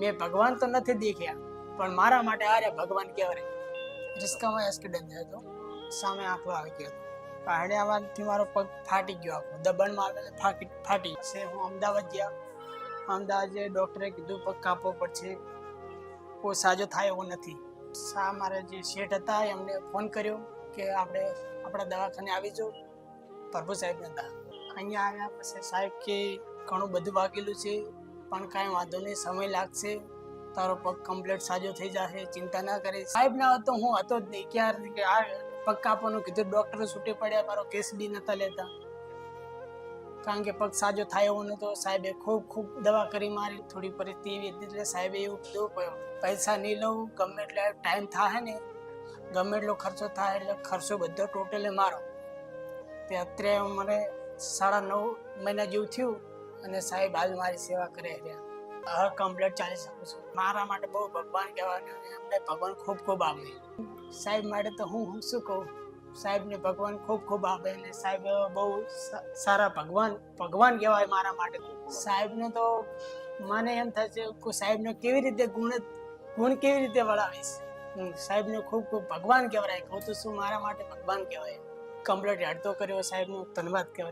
મેં ભગવાન તો નથી દેખ્યા, પણ મારા માટે આરે ભગવાન કહેવાય. રિસ્કામાં એક્સિડન્ટ થયો હતો, સામે આંખો આવી ગયો હતો. પાહડિયામાંથી મારો પગ ફાટી ગયો, આખો દબાણમાં આવેલો ફાટી છે. હું અમદાવાદ ગયા. અમદાવાદ જે ડૉક્ટરે કીધું પગ કાપવો પડશે, કોઈ સાજો થાય એવો નથી. મારા જે શેઠ હતા એમને ફોન કર્યો કે આપણે આપણા દવાખાને આવી જાઓ. પ્રભુ સાહેબ હતા. અહીંયા આવ્યા પછી સાહેબ કે ઘણું બધું વાગેલું છે, પણ કાંઈ વાંધો નહીં, સમય લાગશે, તારો પગ કમ્પ્લીટ સાજો થઈ જશે, ચિંતા ના કરે. સાહેબ ના હતો હું હતો જ નહીં. ક્યારે કે આ પગ કાપવાનું કીધું, ડૉક્ટરો છૂટી પડ્યા, મારો કેસ બી નતા લેતા, કારણ કે પગ સાજો થાય એવો નતો. સાહેબે ખૂબ દવા કરી, મારી થોડી પરિસ્થિતિ એવી હતી એટલે સાહેબે એવું કીધું પૈસા નહીં લઉં, ગમે એટલે ટાઈમ થાય ને ગમે એટલો ખર્ચો થાય એટલે ખર્ચો બધો ટોટલે મારો. તે અત્યારે મને 9.5 મહિના જેવું થયું અને સાહેબ હાલ મારી સેવા કરે રહ્યા. હવે કમ્પ્લીટ ચાલી શકું છું. મારા માટે બહુ ભગવાન કહેવાય, એમને ભગવાન ખૂબ આપે. સાહેબ માટે તો હું શું કહું, સાહેબને ભગવાન ખૂબ આપે અને સાહેબ બહુ સારા ભગવાન કહેવાય મારા માટે. સાહેબને તો મને એમ થાય છે કે સાહેબને કેવી રીતે ગુણ કેવી રીતે વળાવીશ. સાહેબને ખૂબ ભગવાન કહેવાય. કહું તો શું, મારા માટે ભગવાન કહેવાય. કમ્પ્લીટ હેડતો કર્યો સાહેબનો ધન્યવાદ કહેવાય.